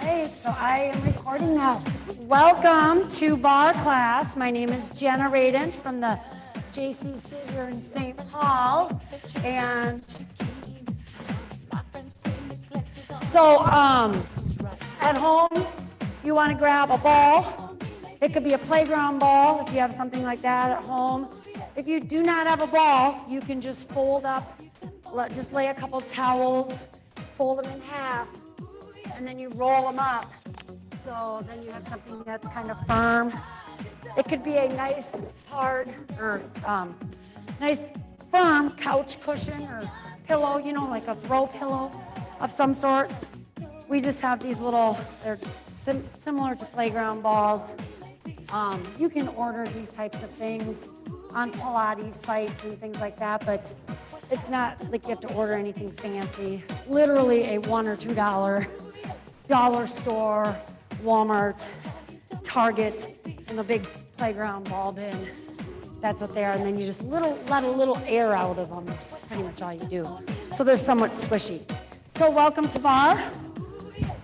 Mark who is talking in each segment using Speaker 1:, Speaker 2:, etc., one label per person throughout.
Speaker 1: Okay, so I am recording now. Welcome to Barre class. My name is Jena from the JCC here in St. Paul. And so at home, you want to grab a ball. It could be a playground ball if you have something like that at home. If you do not have a ball, you can just fold up, just lay a couple towels, fold them in half, and then you roll them up. So then you have something that's kind of firm. It could be a nice hard or nice firm couch cushion or pillow, you know, like a throw pillow of some sort. We just have these little, they're similar to playground balls. You can order these types of things on Pilates sites and things like that, but it's not like you have to order anything fancy. Literally a $1 or $2 dollar store, Walmart, Target, and a big playground ball bin. That's what they are, and then you just let a little air out of them. That's pretty much all you do. So they're somewhat squishy. So welcome to Barre.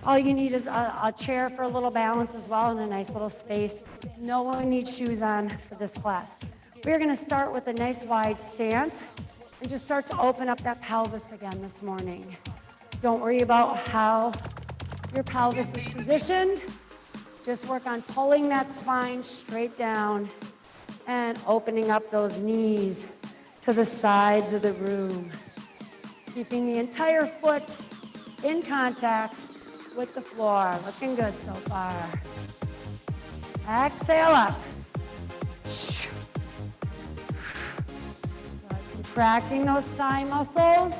Speaker 1: All you need is a chair for a little balance as well and a nice little space. No one needs shoes on for this class. We're gonna start with a nice wide stance and just start to open up that pelvis again this morning. Don't worry about how your pelvis is positioned. Just work on pulling that spine straight down and opening up those knees to the sides of the room. Keeping the entire foot in contact with the floor. Looking good so far. Exhale up. Contracting those thigh muscles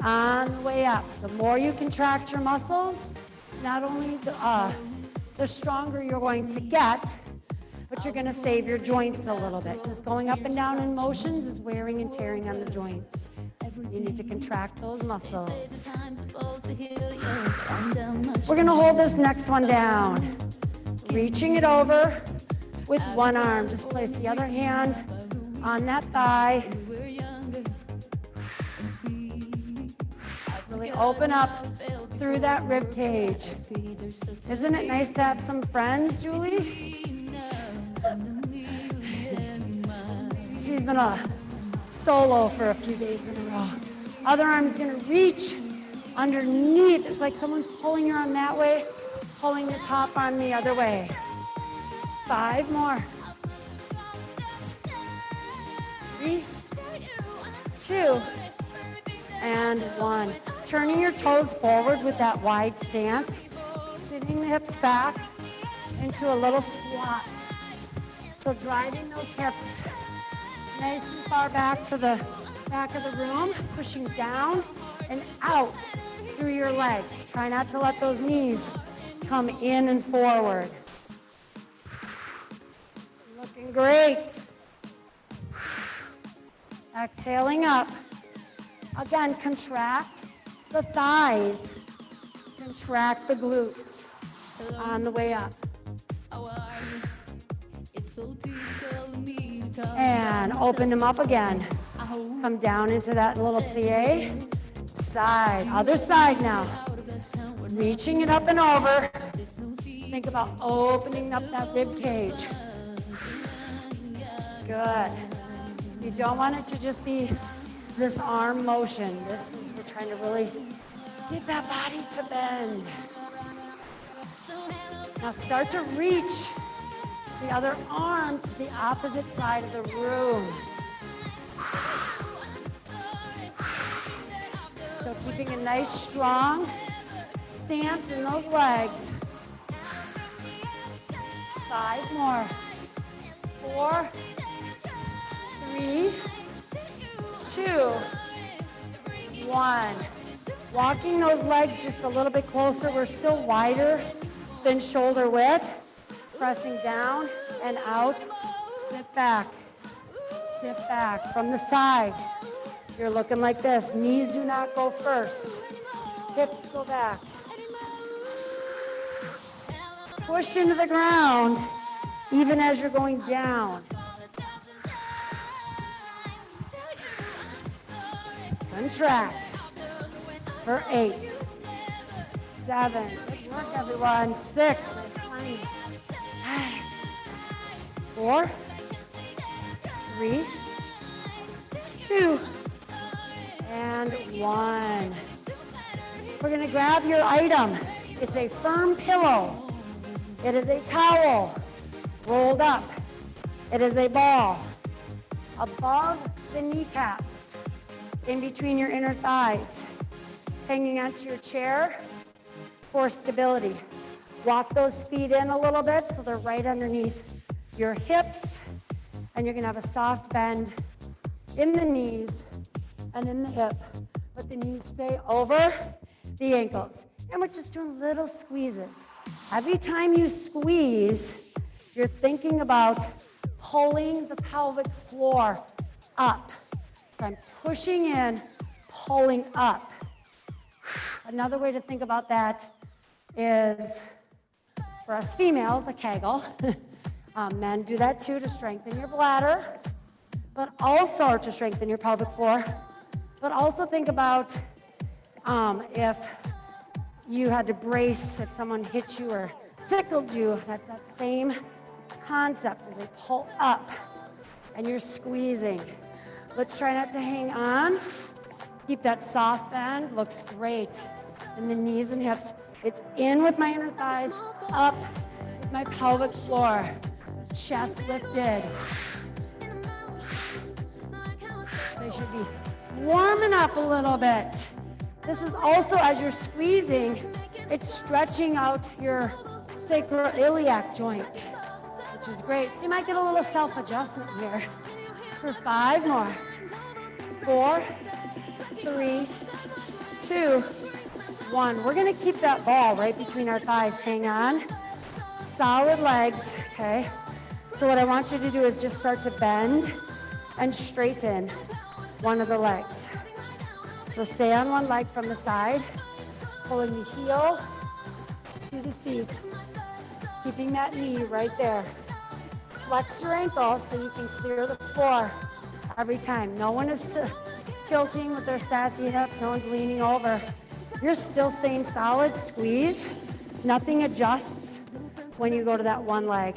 Speaker 1: on the way up. The more you contract your muscles, not only the stronger you're going to get, but you're going to save your joints a little bit. Just going up and down in motions is wearing and tearing on the joints. You need to contract those muscles. We're going to hold this next one down. Reaching it over with one arm. Just place the other hand on that thigh. Really open up through that rib cage. Isn't it nice to have some friends, Julie? She's been a solo for a few days in a row. Other arm's gonna reach underneath. It's like someone's pulling your arm that way, pulling the top arm the other way. 5 more. 3, 2, and 1. Turning your toes forward with that wide stance. Sitting the hips back into a little squat. So driving those hips nice and far back to the back of the room, pushing down and out through your legs. Try not to let those knees come in and forward. Looking great. Exhaling up. Again, contract the thighs. Contract the glutes on the way up. And open them up again. Come down into that little plie. Side, other side now. Reaching it up and over. Think about opening up that rib cage. Good. You don't want it to just be this arm motion. We're trying to really get that body to bend. Now start to reach the other arm to the opposite side of the room. So keeping a nice strong stance in those legs. 5 more. 4, 3, 2, 1. Walking those legs just a little bit closer. We're still wider than shoulder width. Pressing down and out. Sit back. Sit back from the side. You're looking like this. Knees do not go first. Hips go back. Push into the ground even as you're going down. Contract for 8, 7. Good work, everyone. 6. 5, 4, 3, 2, and 1. We're going to grab your item. It's a firm pillow. It is a towel rolled up. It is a ball above the kneecaps, in between your inner thighs, hanging onto your chair for stability. Walk those feet in a little bit so they're right underneath your hips, and you're going to have a soft bend in the knees and in the hip, but the knees stay over the ankles. And we're just doing little squeezes. Every time you squeeze, you're thinking about pulling the pelvic floor up. So I'm pushing in, pulling up. Another way to think about that is, for us females, a Kegel. Men do that too to strengthen your bladder, but also to strengthen your pelvic floor. But also think about if you had to brace, if someone hit you or tickled you, that same concept as they pull up and you're squeezing. Let's try not to hang on. Keep that soft bend, looks great. In the knees and hips. It's in with my inner thighs, up with my pelvic floor. Chest lifted. They should be warming up a little bit. This is also, as you're squeezing, it's stretching out your sacroiliac joint, which is great. So you might get a little self-adjustment here. For 5 more. 4, 3, 2, 1. We're going to keep that ball right between our thighs. Hang on. Solid legs, okay? So what I want you to do is just start to bend and straighten one of the legs. So stay on one leg from the side, pulling the heel to the seat, keeping that knee right there. Flex your ankle so you can clear the floor every time. No one is tilting with their sassy hips, no one's leaning over. You're still staying solid, squeeze. Nothing adjusts when you go to that one leg.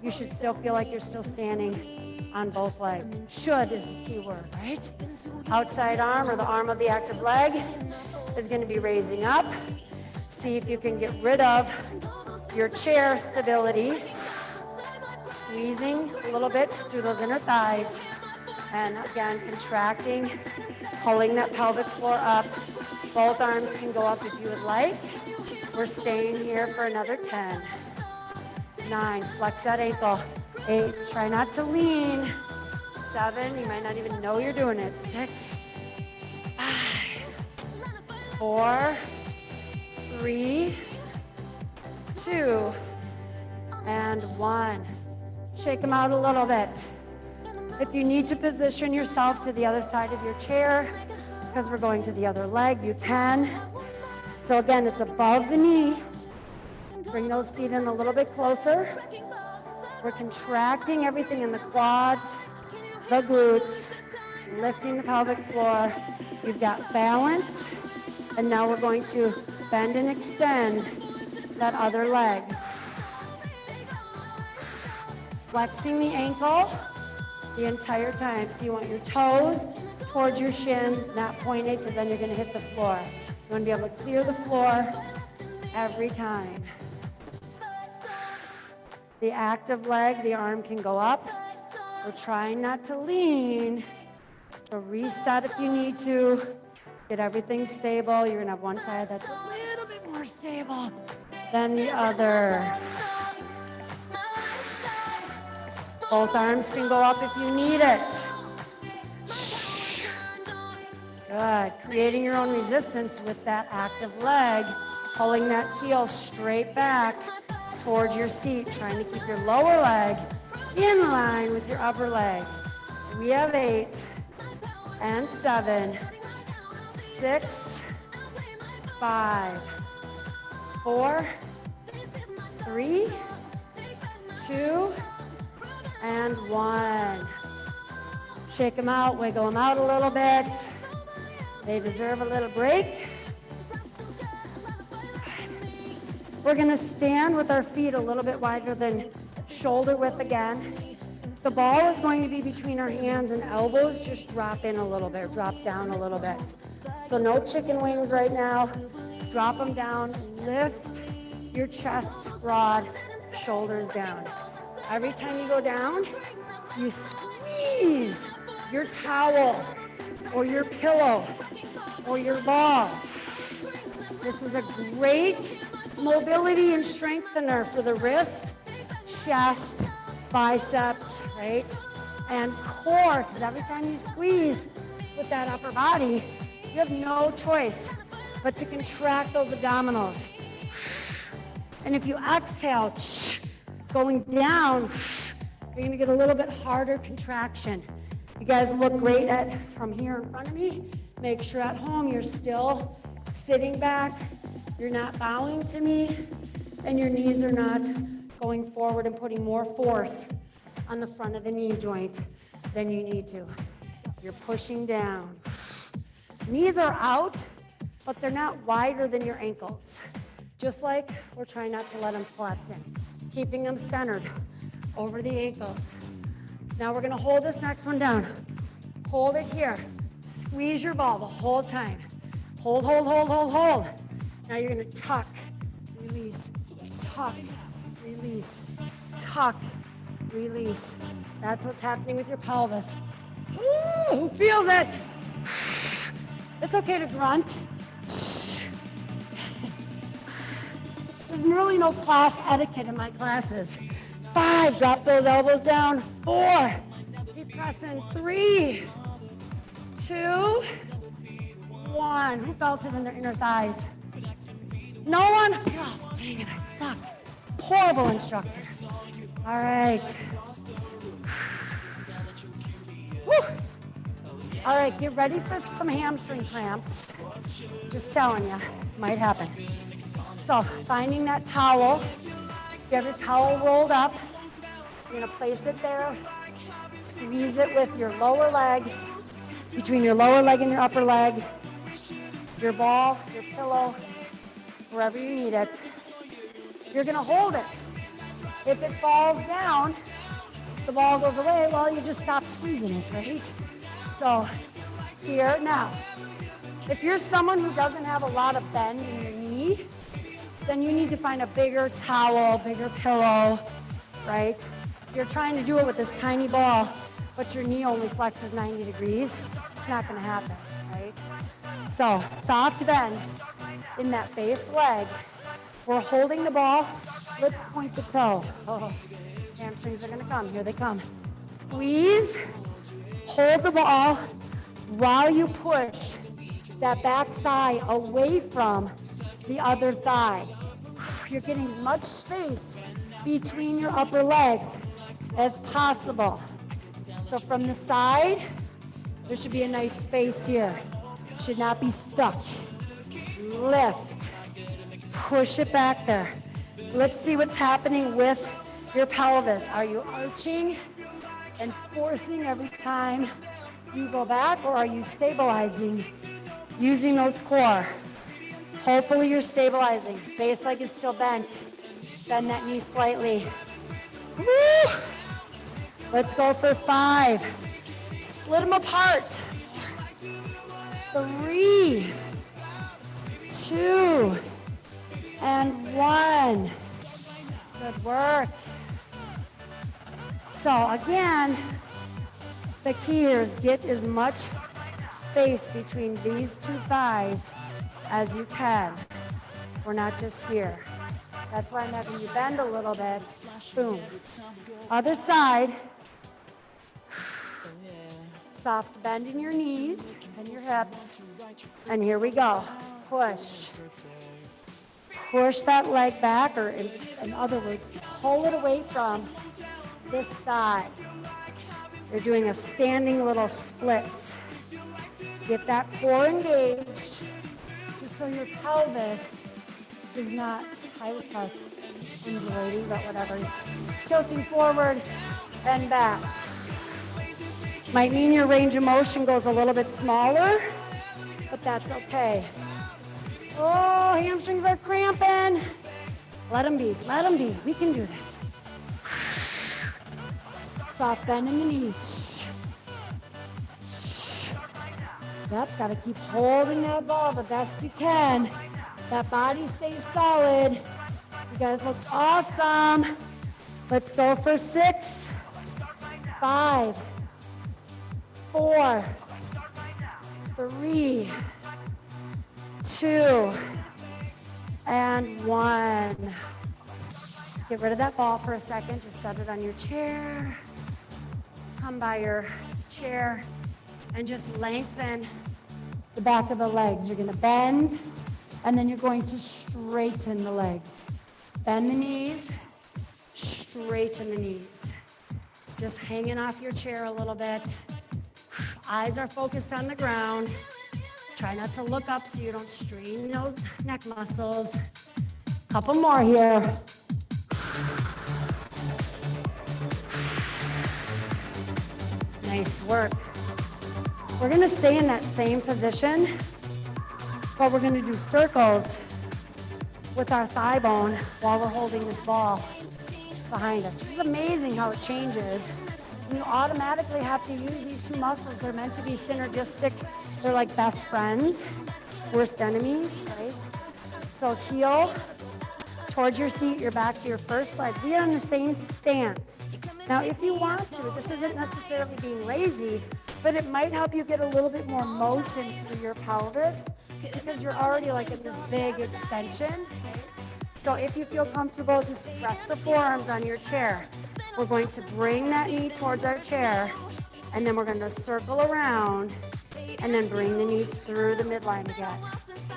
Speaker 1: You should still feel like you're still standing on both legs. Should is the key word, right? Outside arm, or the arm of the active leg, is going to be raising up. See if you can get rid of your chair stability. Squeezing a little bit through those inner thighs. And again, contracting, pulling that pelvic floor up. Both arms can go up if you would like. We're staying here for another 10. 9, flex that ankle. 8, try not to lean. 7, you might not even know you're doing it. 6, 5, 4, 3, 2, and 1. Shake them out a little bit. If you need to position yourself to the other side of your chair, because we're going to the other leg, you can. So again, it's above the knee. Bring those feet in a little bit closer. We're contracting everything in the quads, the glutes, lifting the pelvic floor. You've got balance. And now we're going to bend and extend that other leg. Flexing the ankle the entire time. So you want your toes towards your shins, not pointed, because then you're going to hit the floor. You want to be able to clear the floor every time. The active leg, the arm can go up. We're trying not to lean. So reset if you need to. Get everything stable. You're going to have one side that's a little bit more stable than the other. Both arms can go up if you need it. Good. Creating your own resistance with that active leg. Pulling that heel straight back towards your seat. Trying to keep your lower leg in line with your upper leg. We have 8 and 7, 6, 5, 4, 3, 2, and 1. Shake them out, wiggle them out a little bit. They deserve a little break. We're gonna stand with our feet a little bit wider than shoulder width again. The ball is going to be between our hands and elbows. Just drop in a little bit, drop down a little bit. So no chicken wings right now. Drop them down, lift your chest broad, shoulders down. Every time you go down, you squeeze your towel or your pillow or your ball. This is a great mobility and strengthener for the wrist, chest, biceps, right? And core, because every time you squeeze with that upper body, you have no choice but to contract those abdominals. And if you exhale, going down, you're gonna get a little bit harder contraction. You guys look great from here in front of me. Make sure at home you're still sitting back, you're not bowing to me, and your knees are not going forward and putting more force on the front of the knee joint than you need to. You're pushing down. Knees are out, but they're not wider than your ankles. Just like we're trying not to let them collapse in, keeping them centered over the ankles. Now we're gonna hold this next one down. Hold it here. Squeeze your ball the whole time. Hold, hold, hold, hold, hold. Now you're gonna tuck, release, tuck, release, tuck, release. That's what's happening with your pelvis. Ooh, who feels it? It's okay to grunt. There's really no class etiquette in my classes. 5, drop those elbows down. 4, keep pressing. 3, 2, 1. Who felt it in their inner thighs? No one? Oh, dang it, I suck. Horrible instructor. All right. Whew. All right, get ready for some hamstring clamps. Just telling you, might happen. So, finding that towel. You have your towel rolled up. You're gonna place it there. Squeeze it with your lower leg, between your lower leg and your upper leg. Your ball, your pillow, wherever you need it. You're gonna hold it. If it falls down, the ball goes away, well, you just stop squeezing it, right? So, here, now, if you're someone who doesn't have a lot of bend in your knee, then you need to find a bigger towel, bigger pillow, right? If you're trying to do it with this tiny ball, but your knee only flexes 90 degrees, it's not gonna happen, right? So, soft bend in that base leg. We're holding the ball. Let's point the toe. Oh, hamstrings are gonna come, here they come. Squeeze, hold the ball while you push that back thigh away from the other thigh. You're getting as much space between your upper legs as possible. So from the side, there should be a nice space here. Should not be stuck. Lift. Push it back there. Let's see what's happening with your pelvis. Are you arching and forcing every time you go back, or are you stabilizing using those core? Hopefully you're stabilizing. Base leg is still bent. Bend that knee slightly. Woo! Let's go for 5. Split them apart. 3, 2, and 1. Good work. So again, the key here is get as much space between these two thighs as you can. We're not just here. That's why I'm having you bend a little bit. Boom. Other side. Soft bend in your knees and your hips. And here we go. Push. Push that leg back, or in other words, pull it away from this thigh. You're doing a standing little split. Get that core engaged, just so your pelvis is not, I was called undulating, but whatever. It's tilting forward and back. Might mean your range of motion goes a little bit smaller, but that's okay. Oh, hamstrings are cramping. Let them be, let them be. We can do this. Soft bend in the knee. Yep, gotta keep holding that ball the best you can. That body stays solid. You guys look awesome. Let's go for 6, 5, 4, 3, 2, and 1. Get rid of that ball for a second. Just set it on your chair. Come by your chair and just lengthen the back of the legs. You're gonna bend, and then you're going to straighten the legs. Bend the knees, straighten the knees. Just hanging off your chair a little bit. Eyes are focused on the ground. Try not to look up so you don't strain those neck muscles. Couple more here. Nice work. We're gonna stay in that same position, but we're gonna do circles with our thigh bone while we're holding this ball behind us. It's just amazing how it changes. And you automatically have to use these two muscles. They're meant to be synergistic. They're like best friends, worst enemies, right? So heel towards your seat, your back to your first leg. We are in the same stance. Now, if you want to, this isn't necessarily being lazy, but it might help you get a little bit more motion through your pelvis because you're already like in this big extension. So if you feel comfortable, just rest the forearms on your chair. We're going to bring that knee towards our chair, and then we're going to circle around, and then bring the knee through the midline again.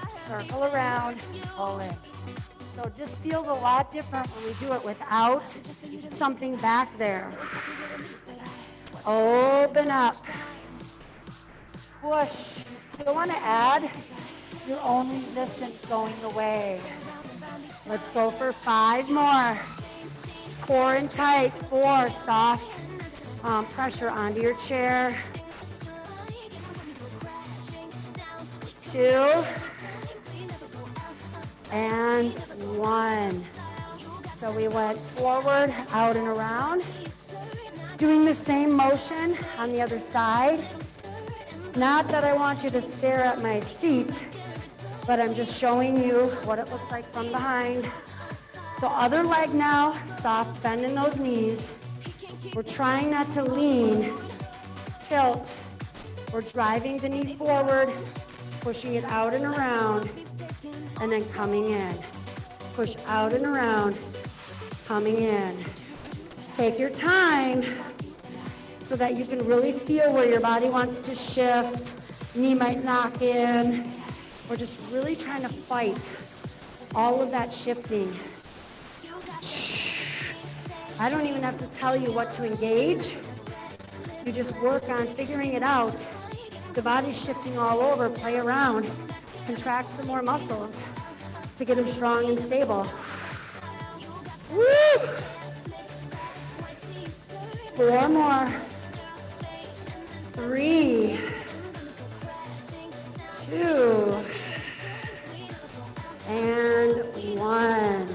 Speaker 1: Circle around, pull in. So it just feels a lot different when we do it without something back there. Open up. Push. You still want to add your own resistance going away. Let's go for 5 more. Core and tight. 4, soft pressure onto your chair. 2, and 1. So we went forward, out and around. Doing the same motion on the other side. Not that I want you to stare at my seat, but I'm just showing you what it looks like from behind. So other leg now, soft bend in those knees. We're trying not to lean, tilt. We're driving the knee forward, pushing it out and around, and then coming in. Push out and around, coming in. Take your time so that you can really feel where your body wants to shift. Knee might knock in. We're just really trying to fight all of that shifting. I don't even have to tell you what to engage. You just work on figuring it out. The body's shifting all over, play around, contract some more muscles to get them strong and stable. Woo! 4 more. 3, 2, and 1.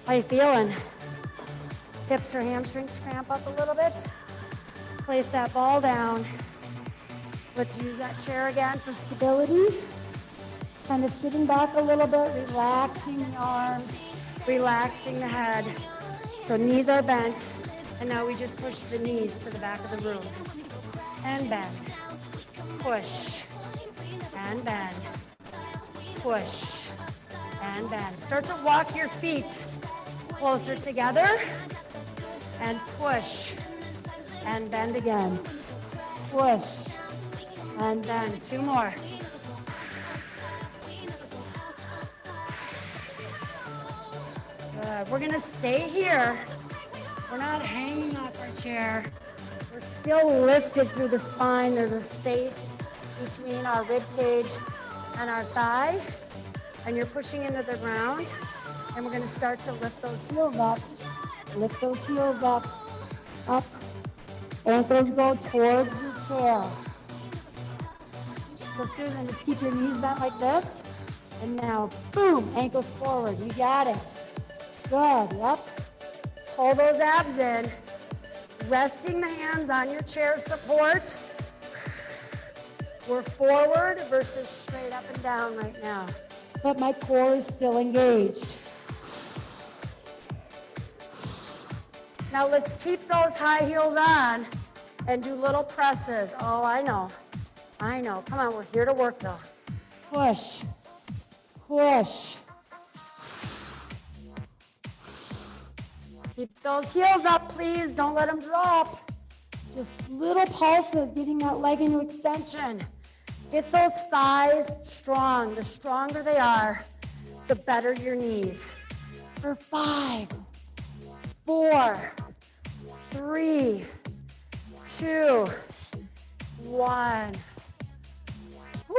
Speaker 1: How you feeling? Hips or hamstrings cramp up a little bit? Place that ball down. Let's use that chair again for stability. Kind of sitting back a little bit, relaxing the arms, relaxing the head. So knees are bent, and now we just push the knees to the back of the room. And bend. Push. And bend. Push. And bend. Start to walk your feet closer together. And push. And bend again. Push. And bend. 2 more. Good. We're going to stay here. We're not hanging off our chair. We're still lifted through the spine. There's a space between our rib cage and our thigh. And you're pushing into the ground. And we're going to start to lift those heels up. Lift those heels up. Up. Ankles go towards your chair. So Susan, just keep your knees bent like this. And now, boom, ankles forward. You got it. Good, yep. Pull those abs in. Resting the hands on your chair support. We're forward versus straight up and down right now. But my core is still engaged. Now let's keep those high heels on and do little presses. Oh, I know. Come on, we're here to work though. Push, push. Keep those heels up, please. Don't let them drop. Just little pulses, getting that leg into extension. Get those thighs strong. The stronger they are, the better your knees. For 5, 4, 3, 2, 1. Woo!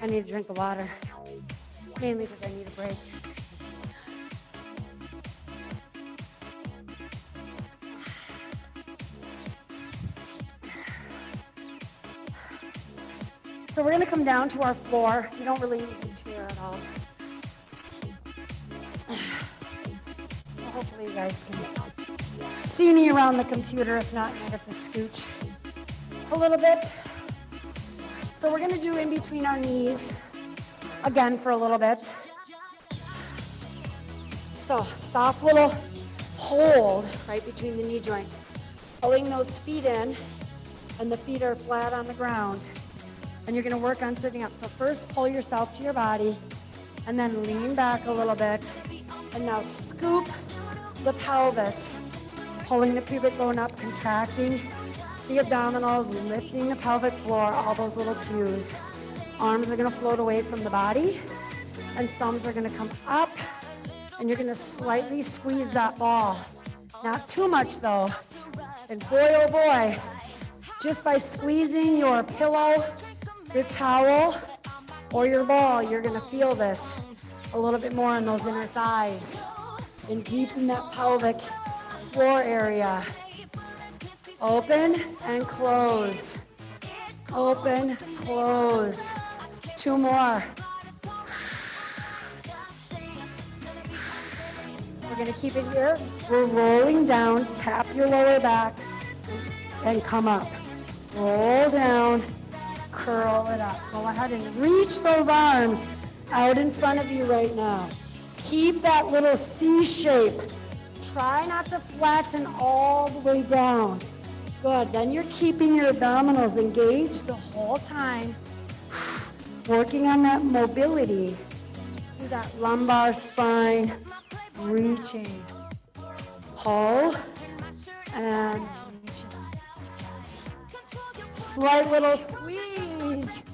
Speaker 1: I need a drink of water, mainly because I need a break. So we're gonna come down to our floor. You don't really need a chair at all. Well, hopefully you guys can see me around the computer. If not, I have to scooch a little bit. So we're gonna do in between our knees again for a little bit. So soft little hold right between the knee joint. Pulling those feet in, and the feet are flat on the ground. And you're gonna work on sitting up. So first pull yourself to your body, and then lean back a little bit. And now scoop the pelvis, pulling the pubic bone up, contracting the abdominals, lifting the pelvic floor, all those little cues. Arms are gonna float away from the body, and thumbs are gonna come up, and you're gonna slightly squeeze that ball. Not too much though. And boy, oh boy, just by squeezing your pillow, your towel, or your ball, you're gonna feel this a little bit more in those inner thighs and deepen that pelvic floor area. Open and close. Open, close. 2 more. We're gonna keep it here. We're rolling down, tap your lower back, and come up. Roll down. Curl it up. Go ahead and reach those arms out in front of you right now. Keep that little C shape. Try not to flatten all the way down. Good. Then you're keeping your abdominals engaged the whole time. Working on that mobility through that lumbar spine. Reaching. Pull and slight little squeeze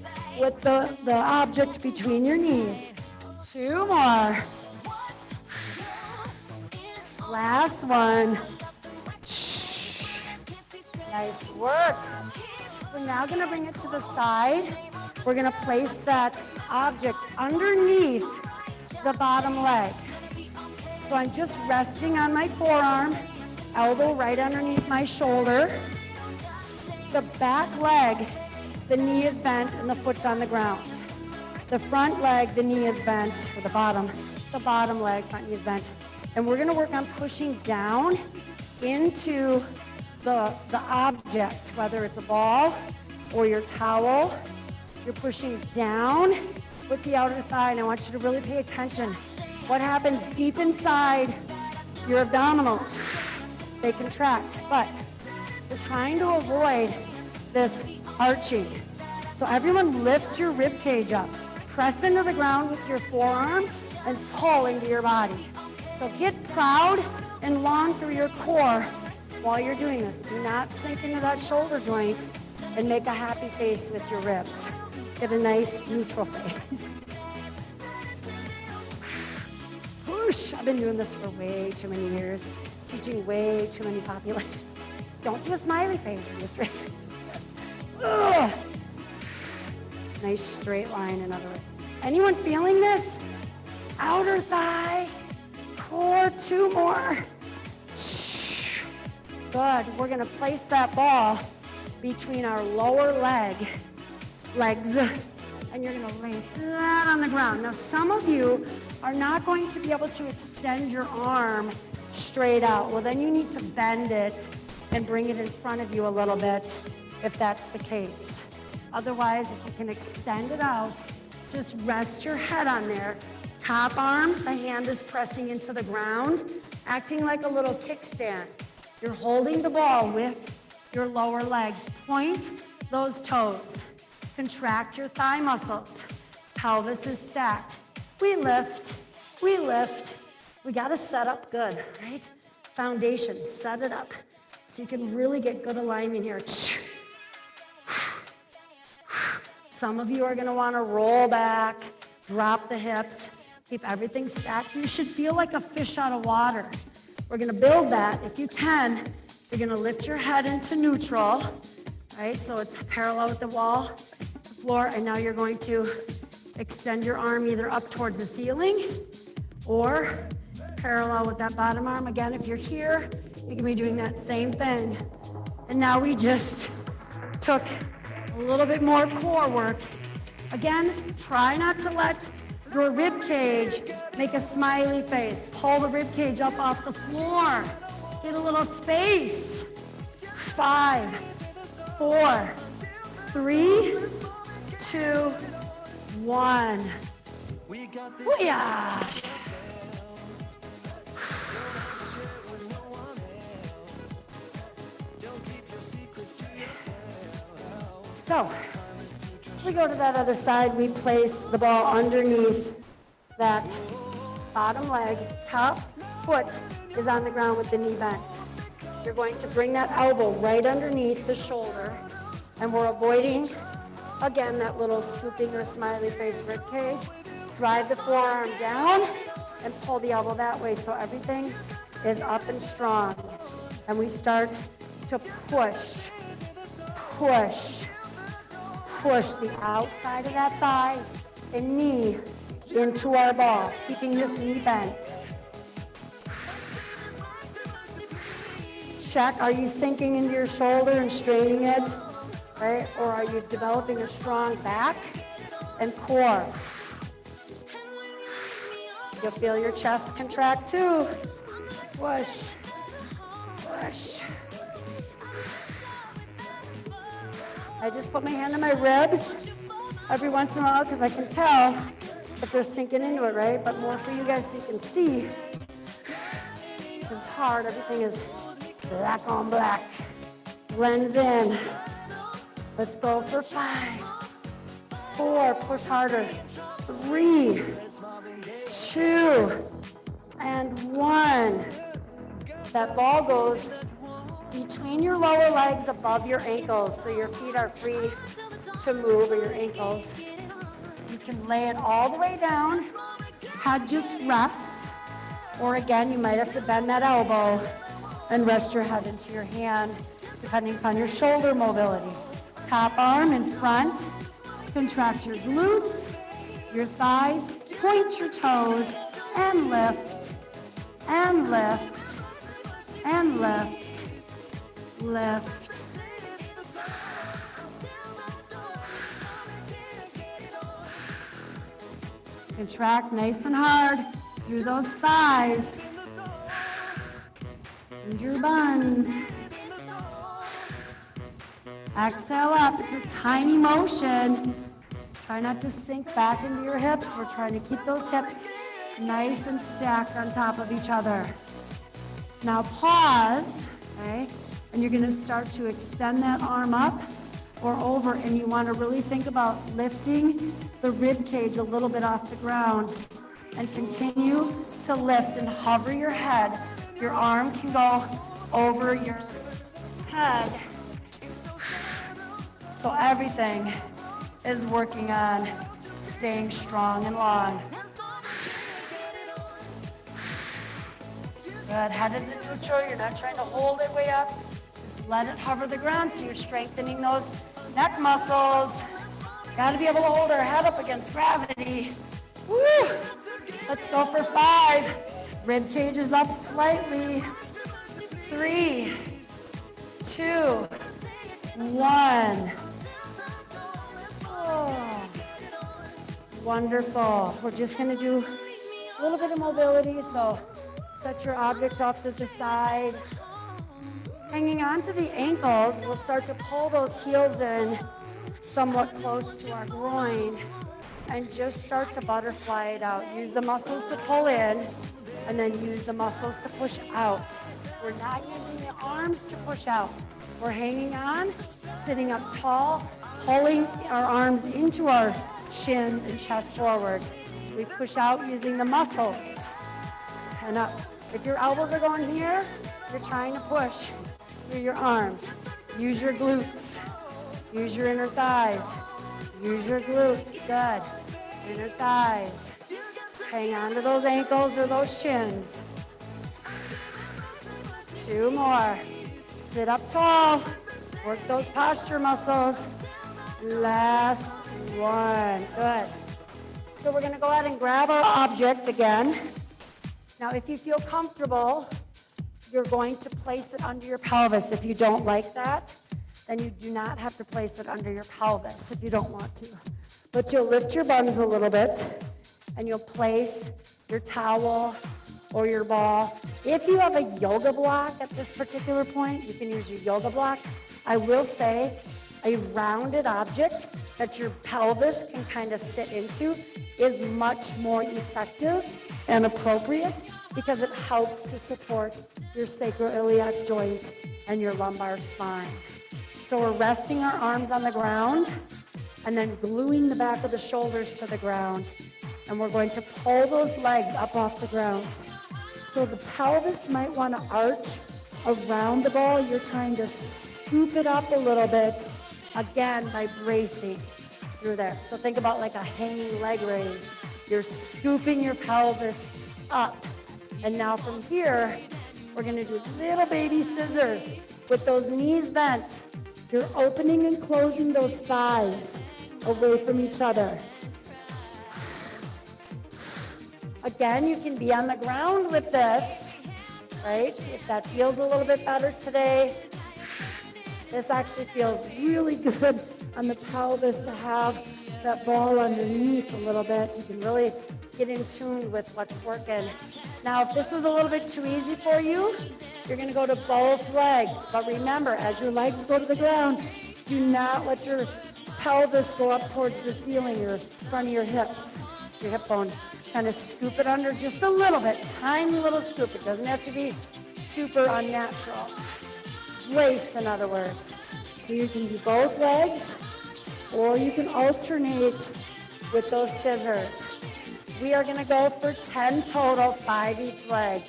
Speaker 1: with the object between your knees. 2 more. Last one. Nice work. We're now gonna bring it to the side. We're gonna place that object underneath the bottom leg. So I'm just resting on my forearm, elbow right underneath my shoulder. The back leg, the knee is bent and the foot's on the ground. The front leg, the knee is bent, or the bottom leg, front knee is bent. And we're gonna work on pushing down into the object, whether it's a ball or your towel. You're pushing down with the outer thigh, and I want you to really pay attention. What happens deep inside your abdominals? They contract, but we're trying to avoid this arching. So everyone lift your rib cage up. Press into the ground with your forearm and pull into your body. So get proud and long through your core while you're doing this. Do not sink into that shoulder joint and make a happy face with your ribs. Get a nice neutral face. Whoosh! I've been doing this for way too many years, teaching way too many populations. Don't do a smiley face, do a straight face. Ugh. Nice straight line, in other words. Anyone feeling this? Outer thigh, core, 2 more. Shh. Good. We're gonna place that ball between our lower legs and you're gonna lay flat on the ground. Now, some of you are not going to be able to extend your arm straight out. Well, then you need to bend it and bring it in front of you a little bit if that's the case. Otherwise, if you can extend it out, just rest your head on there. Top arm, the hand is pressing into the ground, acting like a little kickstand. You're holding the ball with your lower legs. Point those toes. Contract your thigh muscles. Pelvis is stacked. We lift, we lift. We gotta set up good, right? Foundation, set it up so you can really get good alignment here. Some of you are gonna wanna roll back, drop the hips, keep everything stacked. You should feel like a fish out of water. We're gonna build that. If you can, you're gonna lift your head into neutral, right? So it's parallel with the wall, the floor, and now you're going to extend your arm either up towards the ceiling or parallel with that bottom arm. Again, if you're here, you can be doing that same thing. And now we just took a little bit more core work. Again, try not to let your rib cage make a smiley face. Pull the rib cage up off the floor. Get a little space. 5, 4, 3, 2, 1. Booyah! So, we go to that other side, we place the ball underneath that bottom leg. Top foot is on the ground with the knee bent. You're going to bring that elbow right underneath the shoulder, and we're avoiding, again, that little scooping or smiley face rib cage. Drive the forearm down and pull the elbow that way so everything is up and strong. And we start to push, push, push the outside of that thigh and knee into our ball, keeping this knee bent. Check, are you sinking into your shoulder and straining it, right? Or are you developing a strong back and core? You'll feel your chest contract too. Push, push. I just put my hand on my ribs every once in a while because I can tell if they're sinking into it, right? But more for you guys so you can see. It's hard, everything is black on black. Blends in. Let's go for 5, 4, push harder. 3, 2, and 1. That ball goes between your lower legs above your ankles, so your feet are free to move, or your ankles. You can lay it all the way down, head just rests, or again, you might have to bend that elbow and rest your head into your hand, depending upon your shoulder mobility. Top arm in front, contract your glutes, your thighs, point your toes, and lift, and lift, and lift, lift. Contract nice and hard through those thighs and your buns. Exhale up. It's a tiny motion. Try not to sink back into your hips. We're trying to keep those hips nice and stacked on top of each other. Now pause, okay? And you're gonna start to extend that arm up or over, and you wanna really think about lifting the rib cage a little bit off the ground and continue to lift and hover your head. Your arm can go over your head. So everything is working on staying strong and long. Good, head is in neutral. You're not trying to hold it way up. Just let it hover the ground so you're strengthening those neck muscles. Got to be able to hold our head up against gravity. Woo! Let's go for 5. Rib cage is up slightly. 3, 2, 1. Oh. Wonderful. We're just going to do a little bit of mobility, so set your objects off to the side. Hanging on to the ankles, we'll start to pull those heels in somewhat close to our groin and just start to butterfly it out. Use the muscles to pull in and then use the muscles to push out. We're not using the arms to push out. We're hanging on, sitting up tall, pulling our arms into our shins and chest forward. We push out using the muscles and up. If your elbows are going here, you're trying to push through your arms. Use your glutes. Use your inner thighs. Use your glutes. Good. Inner thighs. Hang on to those ankles or those shins. 2 more. Sit up tall. Work those posture muscles. Last one. Good. So we're going to go ahead and grab our object again. Now, if you feel comfortable, you're going to place it under your pelvis. If you don't like that, then you do not have to place it under your pelvis if you don't want to. But you'll lift your buns a little bit, and you'll place your towel or your ball. If you have a yoga block at this particular point, you can use your yoga block. I will say a rounded object that your pelvis can kind of sit into is much more effective and appropriate because it helps to support your sacroiliac joint and your lumbar spine. So we're resting our arms on the ground and then gluing the back of the shoulders to the ground. And we're going to pull those legs up off the ground. So the pelvis might want to arch around the ball. You're trying to scoop it up a little bit, again, by bracing through there. So think about like a hanging leg raise. You're scooping your pelvis up. And now from here, we're going to do little baby scissors with those knees bent. You're opening and closing those thighs away from each other. Again, you can be on the ground with this, right? If that feels a little bit better today. This actually feels really good on the pelvis to have that ball underneath a little bit. You can really get in tune with what's working. Now, if this was a little bit too easy for you, you're going to go to both legs. But remember, as your legs go to the ground, do not let your pelvis go up towards the ceiling or front of your hips, your hip bone. Kind of scoop it under just a little bit, tiny little scoop. It doesn't have to be super unnatural. Lace, in other words. So you can do both legs, or you can alternate with those scissors. We are going to go for 10 total, 5 each leg.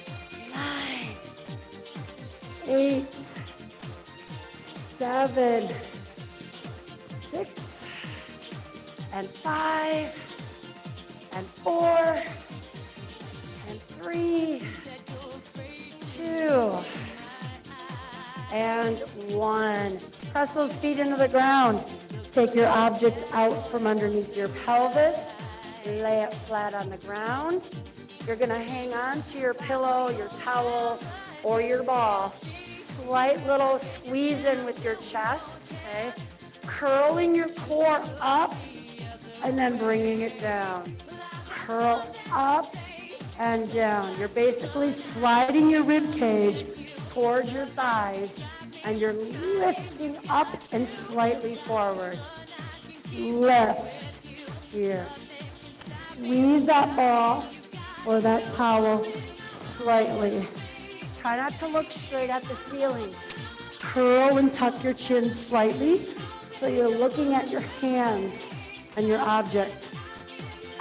Speaker 1: 9, 8, 7, 6, and 5. And 4, and 3, 2, and 1. Press those feet into the ground. Take your object out from underneath your pelvis. Lay it flat on the ground. You're going to hang on to your pillow, your towel, or your ball. Slight little squeeze in with your chest, okay? Curling your core up and then bringing it down. Curl up and down. You're basically sliding your rib cage towards your thighs, and you're lifting up and slightly forward. Lift here. Squeeze that ball or that towel slightly. Try not to look straight at the ceiling. Curl and tuck your chin slightly so you're looking at your hands and your object.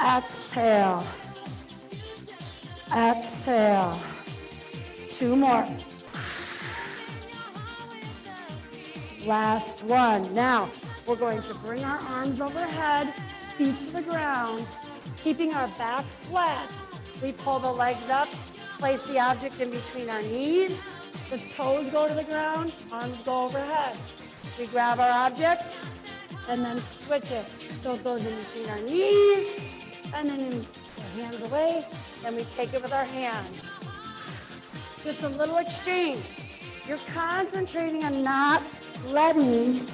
Speaker 1: Exhale. Exhale. 2 more. Last one. Now, we're going to bring our arms overhead, feet to the ground, keeping our back flat. We pull the legs up, place the object in between our knees. The toes go to the ground, arms go overhead. We grab our object and then switch it. So it goes in between our knees, and then the hands away, and we take it with our hands. Just a little exchange. You're concentrating on not letting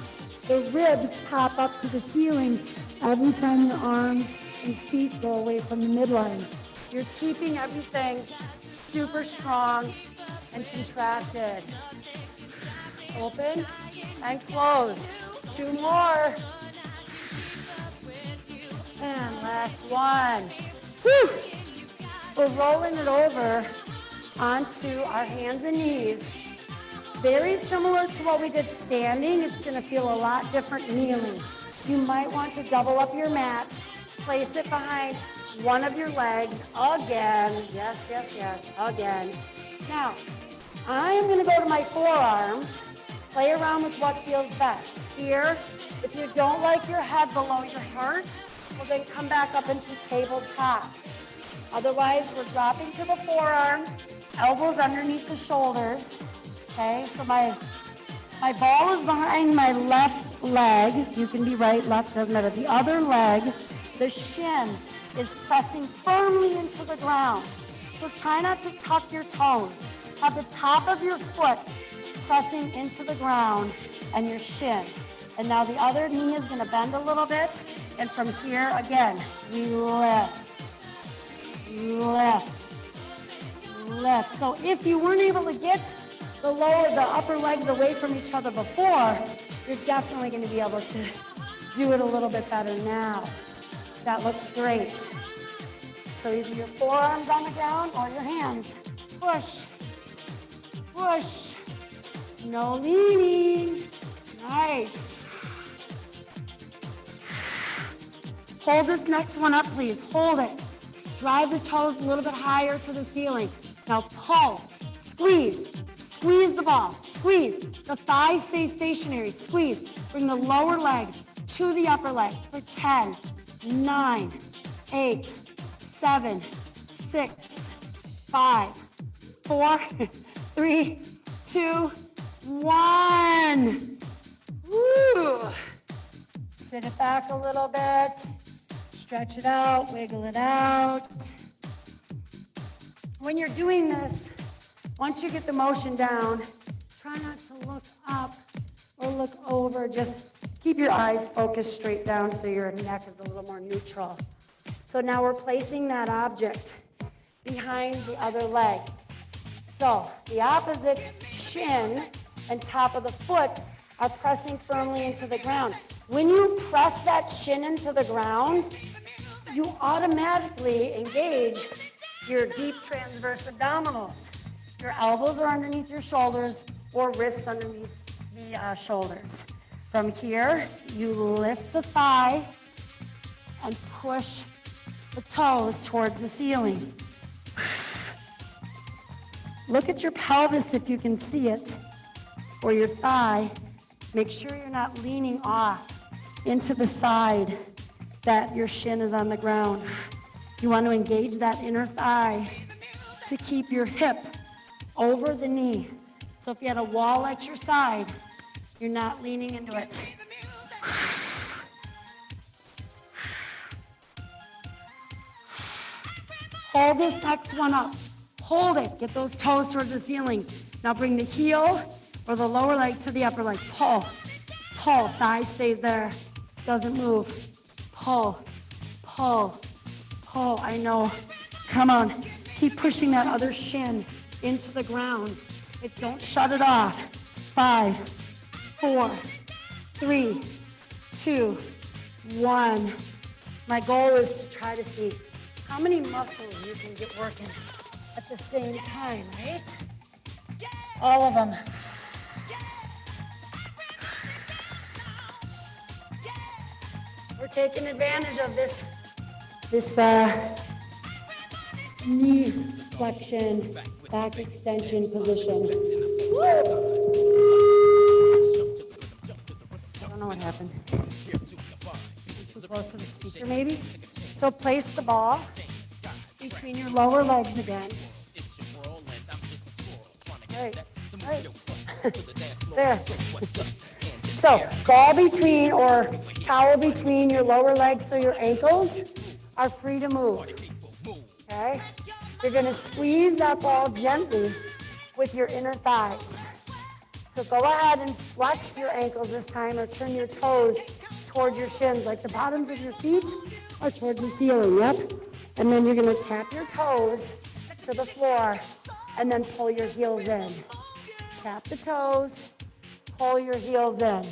Speaker 1: the ribs pop up to the ceiling every time your arms and feet go away from the midline. You're keeping everything super strong and contracted. Open and close. 2 more. And last one. Whew. We're rolling it over onto our hands and knees. Very similar to what we did standing. It's going to feel a lot different kneeling. You might want to double up your mat, place it behind one of your legs again. Yes, yes, yes, again. Now, I am going to go to my forearms, play around with what feels best. Here, if you don't like your head below your heart, well then come back up into tabletop. Otherwise, we're dropping to the forearms, elbows underneath the shoulders. Okay, so my ball is behind my left leg. You can be right, left, doesn't matter. The other leg, the shin is pressing firmly into the ground. So try not to tuck your toes. Have the top of your foot pressing into the ground and your shin. And now the other knee is going to bend a little bit. And from here, again, we lift, lift, lift. So if you weren't able to get the upper legs away from each other before, you're definitely going to be able to do it a little bit better now. That looks great. So either your forearms on the ground or your hands. Push, push. No leaning. Nice. Hold this next one up, please. Hold it. Drive the toes a little bit higher to the ceiling. Now pull, squeeze, squeeze the ball, squeeze. The thighs stay stationary, squeeze. Bring the lower leg to the upper leg for 10, 9, 8, 7, 6, 5, 4, 3, 2, 1. Woo! Sit it back a little bit. Stretch it out, wiggle it out. When you're doing this, once you get the motion down, try not to look up or look over. Just keep your eyes focused straight down so your neck is a little more neutral. So now we're placing that object behind the other leg. So the opposite shin and top of the foot are pressing firmly into the ground. When you press that shin into the ground, you automatically engage your deep transverse abdominals. Your elbows are underneath your shoulders or wrists underneath the shoulders. From here, you lift the thigh and push the toes towards the ceiling. Look at your pelvis if you can see it, or your thigh. Make sure you're not leaning off into the side that your shin is on the ground. You want to engage that inner thigh to keep your hip over the knee. So if you had a wall at your side, you're not leaning into it. Hold this next one up. Hold it. Get those toes towards the ceiling. Now bring the heel or the lower leg to the upper leg. Pull. Pull. Thigh stays there. Doesn't move. Pull. Pull. Pull. I know. Come on. Keep pushing that other shin into the ground. Don't shut it off. 5, 4, 3, 2, 1. My goal is to try to see how many muscles you can get working at the same time, right? All of them. We're taking advantage of this knee flexion, back extension position. Woo! I don't know what happened. Too close to the speaker, maybe? So place the ball between your lower legs again. Right. There. So ball between or towel between your lower legs so your ankles are free to move. Okay? You're going to squeeze that ball gently with your inner thighs. So go ahead and flex your ankles this time or turn your toes towards your shins, like the bottoms of your feet or towards the ceiling, yep. And then you're gonna tap your toes to the floor and then pull your heels in. Tap the toes, pull your heels in.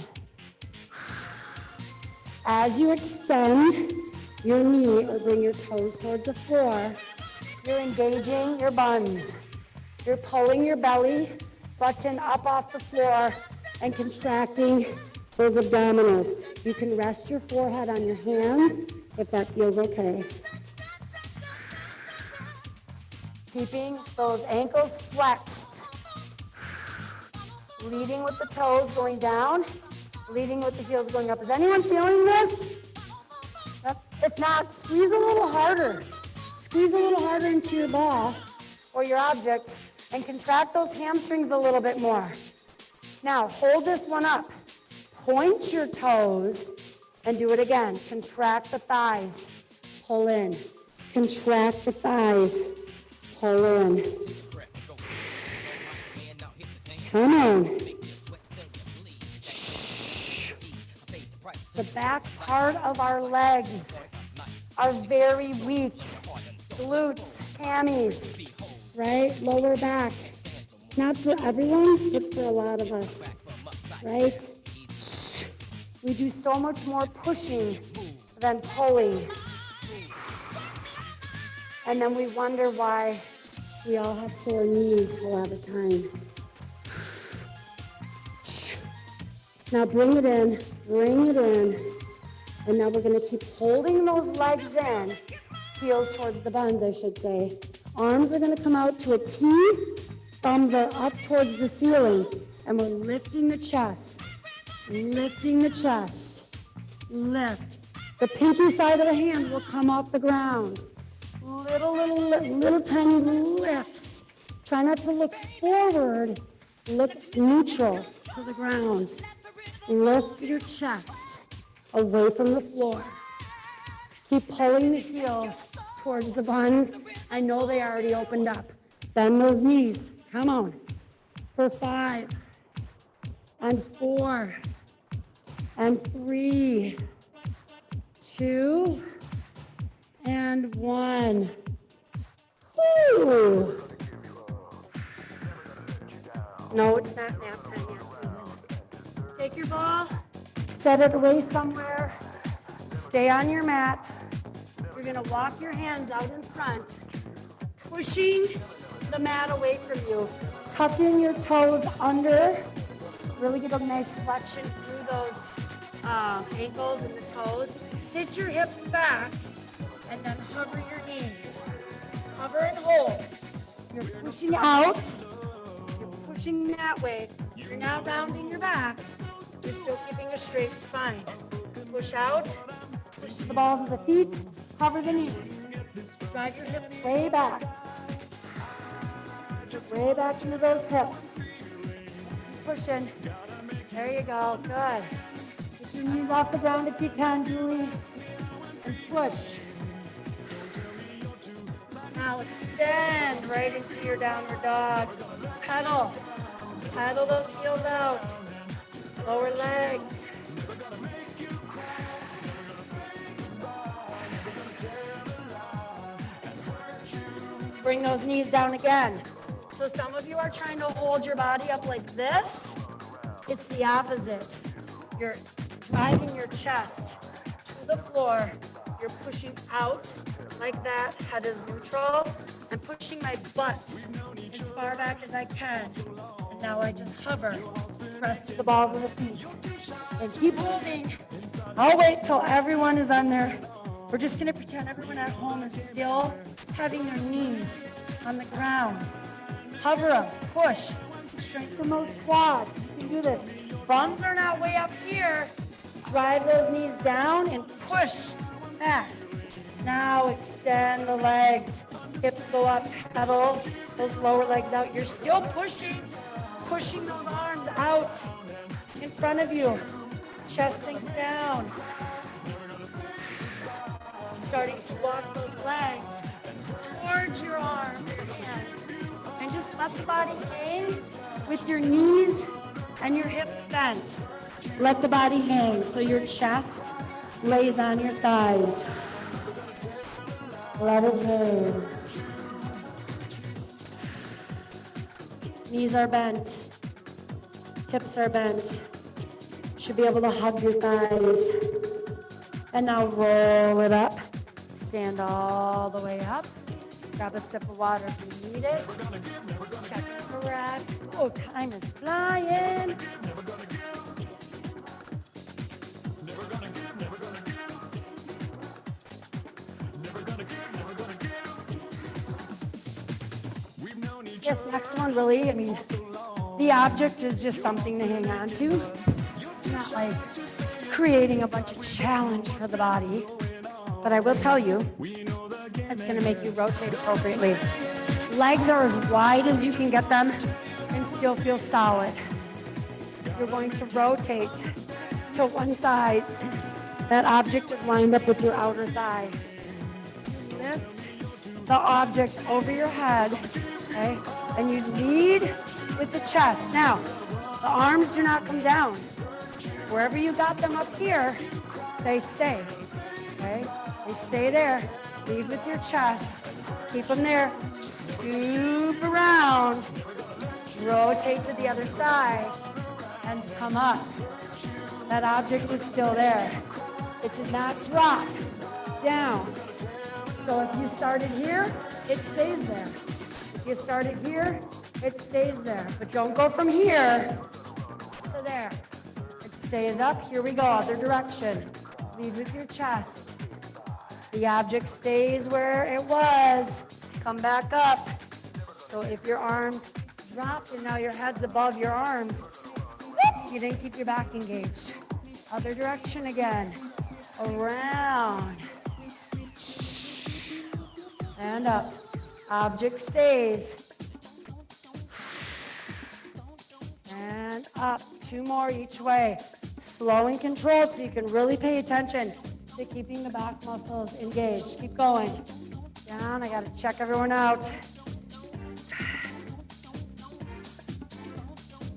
Speaker 1: As you extend your knee or bring your toes towards the floor, you're engaging your buns. You're pulling your belly button up off the floor and contracting those abdominals. You can rest your forehead on your hands if that feels okay. Keeping those ankles flexed. Leading with the toes going down, leading with the heels going up. Is anyone feeling this? If not, squeeze a little harder. Squeeze a little harder into your ball or your object and contract those hamstrings a little bit more. Now, hold this one up. Point your toes and do it again. Contract the thighs, pull in. Contract the thighs, pull in. Come on. The back part of our legs are very weak. Glutes, hammies, right? Lower back. Not for everyone, but for a lot of us, right? We do so much more pushing than pulling. And then we wonder why we all have sore knees a lot of the time. Now bring it in, and now we're gonna keep holding those legs in, heels towards the buns, I should say. Arms are gonna come out to a T, thumbs are up towards the ceiling, and we're lifting the chest, lift. The pinky side of the hand will come off the ground. Little tiny lifts. Try not to look forward, look neutral to the ground. Lift your chest away from the floor. Keep pulling the heels towards the buns. I know they already opened up. Bend those knees. Come on. For 5 and 4 and 3, 2 and 1. Woo. No, it's not nap time yet, Susan. Take your ball, set it away somewhere, stay on your mat. You're gonna walk your hands out in front, pushing the mat away from you. Tuck in your toes under, really get a nice flexion through those ankles and the toes. Sit your hips back and then hover your knees. Hover and hold. You're pushing out, you're pushing that way. You're now rounding your back. You're still keeping a straight spine. Push out, push to the balls of the feet, hover the knees. Drive your hips way back. Sit way back into those hips. Keep pushing. There you go, good. Get your knees off the ground if you can, Julie. And push. Now extend right into your downward dog. Pedal. Pedal those heels out. Lower legs. Bring those knees down again. So some of you are trying to hold your body up like this. It's the opposite. You're driving your chest to the floor. You're pushing out like that. Head is neutral. I'm pushing my butt as far back as I can. And now I just hover. Press to the balls of the feet. And keep holding. I'll wait till everyone is on their... We're just going to pretend everyone at home is still having their knees on the ground. Hover up. Push. Strengthen those quads. You can do this. Bums are not way up here. Drive those knees down and push back. Now extend the legs. Hips go up. Pedal those lower legs out. You're still pushing those arms out in front of you. Chest sinks down. Starting to walk those legs towards your arm, your hands. And just let the body hang with your knees and your hips bent. Let the body hang so your chest lays on your thighs. Let it hang. Knees are bent. Hips are bent. Should be able to hug your thighs. And now roll it up. Stand all the way up. Grab a sip of water if you need it. Check the breath. Oh, time is flying. This next one, really, I mean, the object is just something to hang on to. It's not like creating a bunch of challenge for the body. But I will tell you, it's going to make you rotate appropriately. Legs are as wide as you can get them and still feel solid. You're going to rotate to one side. That object is lined up with your outer thigh. Lift the object over your head, okay? And you lead with the chest. Now, the arms do not come down. Wherever you got them up here, they stay, okay? They stay there. Lead with your chest. Keep them there. Scoop around. Rotate to the other side and come up. That object is still there. It did not drop down. So if you started here, it stays there. If you started here, it stays there. But don't go from here to there. It stays up. Here we go, other direction. Lead with your chest. The object stays where it was. Come back up. So if your arms dropped and now your head's above your arms, you didn't keep your back engaged. Other direction again. Around. And up. Object stays. And up. 2 more each way. Slow and controlled so you can really pay attention to keeping the back muscles engaged. Keep going. Down. I got to check everyone out.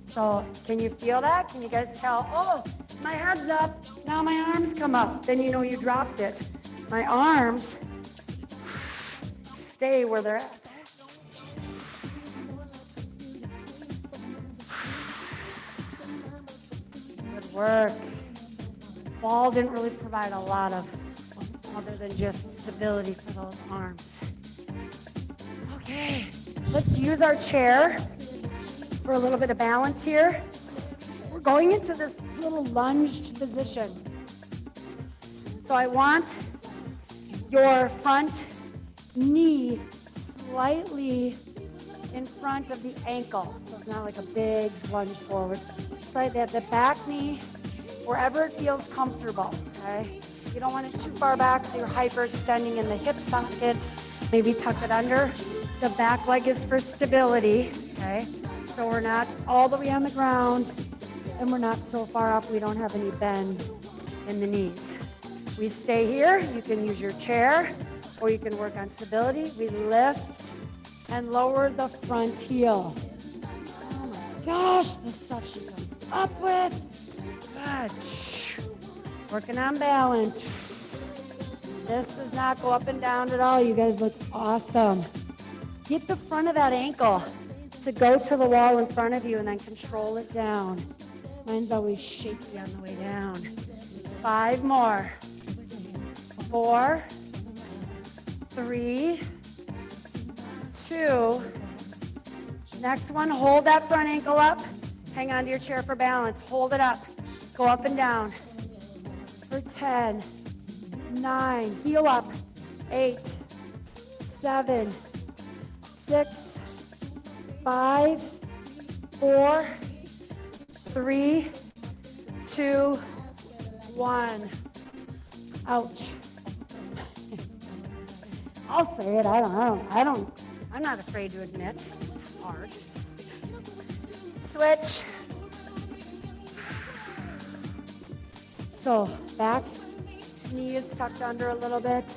Speaker 1: So can you feel that? Can you guys tell? Oh, my head's up. Now my arms come up. Then you know you dropped it. My arms stay where they're at. Good work. Ball didn't really provide a lot of other than just stability for those arms. Okay, let's use our chair for a little bit of balance here. We're going into this little lunged position. So I want your front knee slightly in front of the ankle. So it's not like a big lunge forward. Just like that, the back knee, wherever it feels comfortable, okay? You don't want it too far back so you're hyperextending in the hip socket. Maybe tuck it under. The back leg is for stability, okay? So we're not all the way on the ground and we're not so far up we don't have any bend in the knees. We stay here. You can use your chair or you can work on stability. We lift and lower the front heel. Oh my gosh, the stuff she comes up with. Good. Working on balance. This does not go up and down at all. You guys look awesome. Get the front of that ankle to go to the wall in front of you and then control it down. Mine's always shaky on the way down. 5 more. 4, 3, 2. Next one, hold that front ankle up. Hang on to your chair for balance. Hold it up. Go up and down. For 10, 9, heel up. 8, 7, 6, 5, 4, 3, 2, 1. Ouch. I'll say it. I'm not afraid to admit it's hard. Switch. So back knee is tucked under a little bit.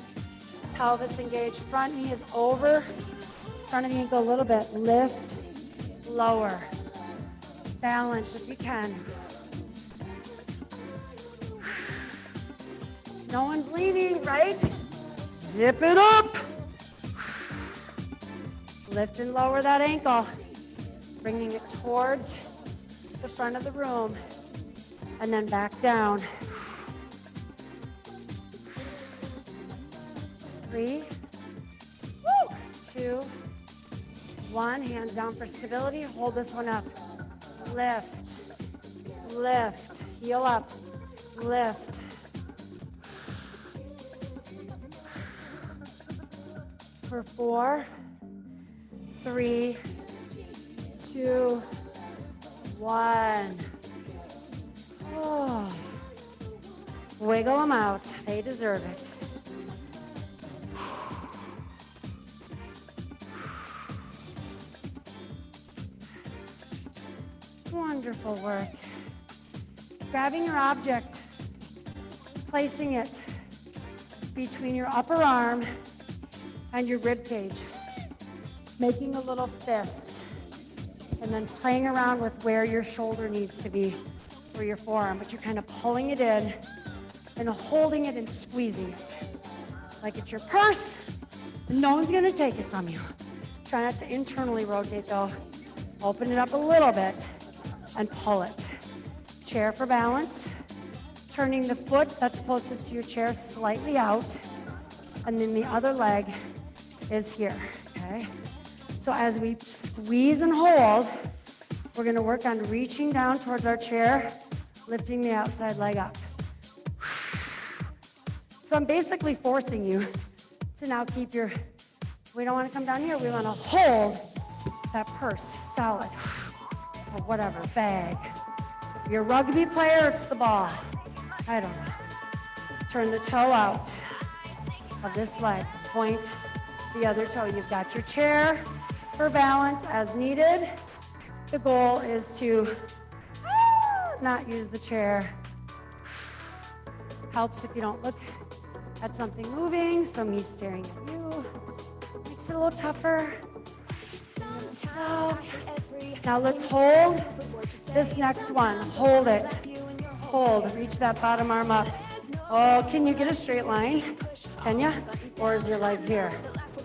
Speaker 1: Pelvis engaged. Front knee is over. Front of the ankle a little bit. Lift, lower. Balance if you can. No one's leaning, right? Zip it up. Lift and lower that ankle, bringing it towards the front of the room, and then back down. 3, 2, 1. Hands down for stability. Hold this one up. Lift, lift, heel up, lift. For 4, 3, 2, 1. Oh. Wiggle them out. They deserve it. Wonderful work. Grabbing your object, placing it between your upper arm and your rib cage, making a little fist, and then playing around with where your shoulder needs to be for your forearm, but you're kind of pulling it in and holding it and squeezing it like it's your purse, and no one's gonna take it from you. Try not to internally rotate though. Open it up a little bit and pull it. Chair for balance. Turning the foot that's closest to your chair slightly out, and then the other leg is here, okay? So as we squeeze and hold, we're gonna work on reaching down towards our chair, lifting the outside leg up. So I'm basically forcing you to now keep your, we don't wanna come down here, we wanna hold that purse solid, or whatever, bag. If you're a rugby player, it's the ball. I don't know. Turn the toe out of this leg. Point the other toe. You've got your chair for balance as needed. The goal is to not use the chair. Helps if you don't look at something moving, so me staring at you makes it a little tougher. So, now let's hold this next one. Hold it. Hold. Reach that bottom arm up. Oh, can you get a straight line? Can you? Or is your leg here?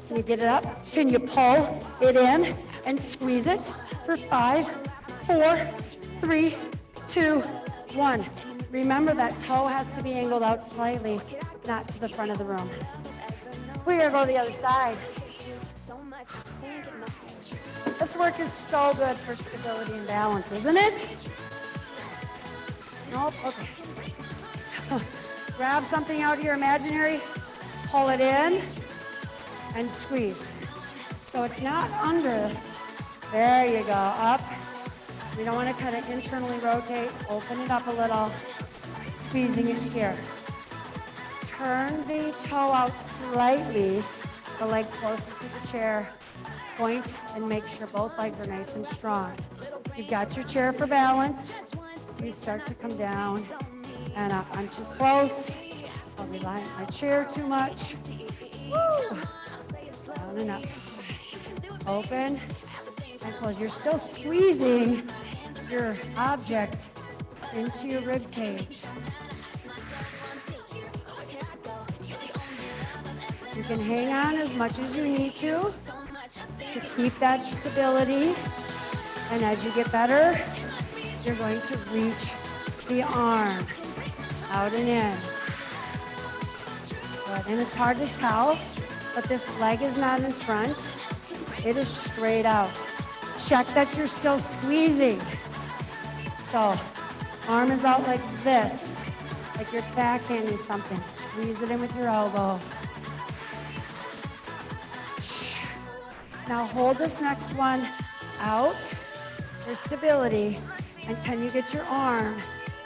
Speaker 1: Can you get it up? Can you pull it in and squeeze it for 5, 4, 3, 2, 1. Remember that toe has to be angled out slightly, not to the front of the room. We're gonna go to the other side. This work is so good for stability and balance, isn't it? Nope, okay. So grab something out here imaginary, pull it in, and squeeze. So it's not under. There you go, up. We don't want to kind of internally rotate. Open it up a little, squeezing it here. Turn the toe out slightly, the leg closest to the chair. Point and make sure both legs are nice and strong. You've got your chair for balance. You start to come down and up. I'm too close. I'll rely on my chair too much. Woo. Down and up. Open and close. You're still squeezing your object into your rib cage. You can hang on as much as you need to keep that stability. And as you get better, you're going to reach the arm out and in. Good. And it's hard to tell, but this leg is not in front. It is straight out. Check that you're still squeezing. So, arm is out like this, like you're backhanding something. Squeeze it in with your elbow. Now hold this next one out for stability. And can you get your arm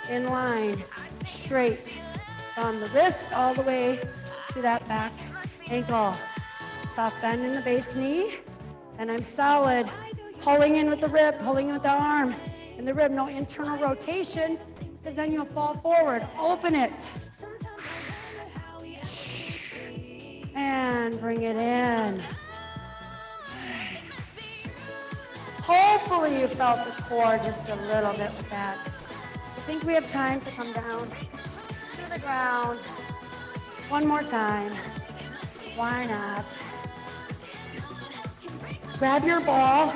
Speaker 1: in line, straight from the wrist all the way to that back ankle. Soft bend in the base knee. And I'm solid, pulling in with the rib, pulling in with the arm. And the rib, no internal rotation, because then you'll fall forward. Open it. And bring it in. Hopefully you felt the core just a little bit with that. I think we have time to come down to the ground. One more time. Why not? grab your ball,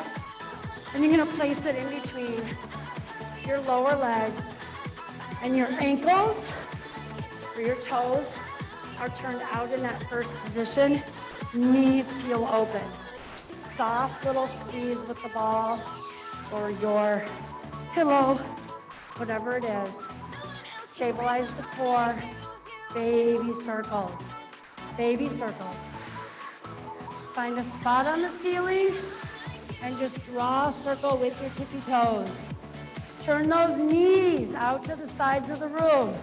Speaker 1: and you're gonna place it in between your lower legs, and your ankles or your toes are turned out in that first position. Knees peel open. Soft little squeeze with the ball or your pillow, whatever it is. Stabilize the core. Baby circles. Baby circles. Find a spot on the ceiling and just draw a circle with your tippy toes. Turn those knees out to the sides of the room.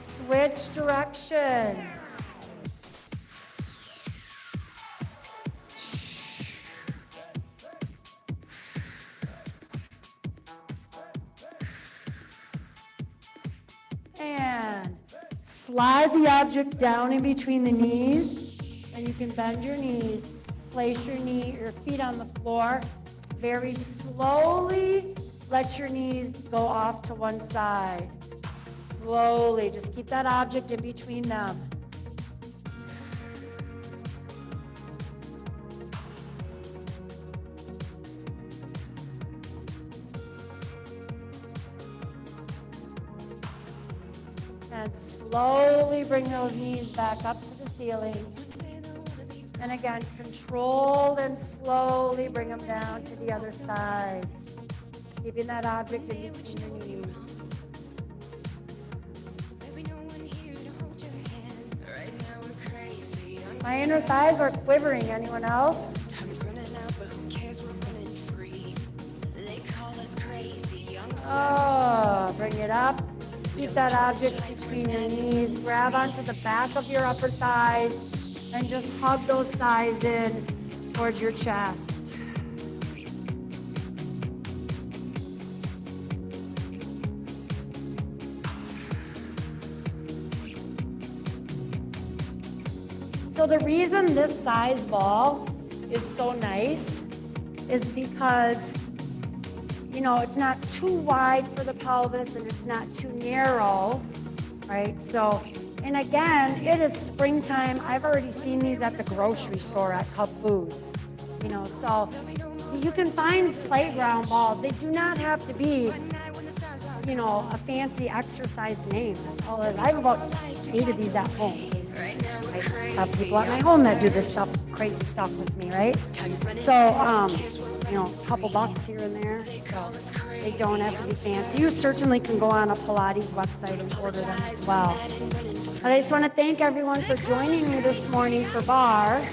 Speaker 1: Switch directions. And slide the object down in between the knees, and you can bend your knees. Place your feet on the floor. Very slowly, let your knees go off to one side. Slowly, just keep that object in between them. And slowly bring those knees back up to the ceiling. And again, control them slowly, bring them down to the other side. Keeping that object in between your knees. My inner thighs are quivering. Anyone else? Oh, bring it up. Keep that object between your knees. Grab onto the back of your upper thighs and just hug those thighs in towards your chest. So the reason this size ball is so nice is because, you know, it's not too wide for the pelvis and it's not too narrow, right? So, and again, it is springtime. I've already seen these at the grocery store at Cub Foods, you know, so you can find playground balls. They do not have to be, you know, a fancy exercise name. That's all it is. I have about 8 of these at home. I have people at my home that do this stuff, crazy stuff with me, right? So, you know, a couple bucks here and there. So they don't have to be fancy. You certainly can go on a Pilates website and order them as well. But I just want to thank everyone for joining me this morning for Barre.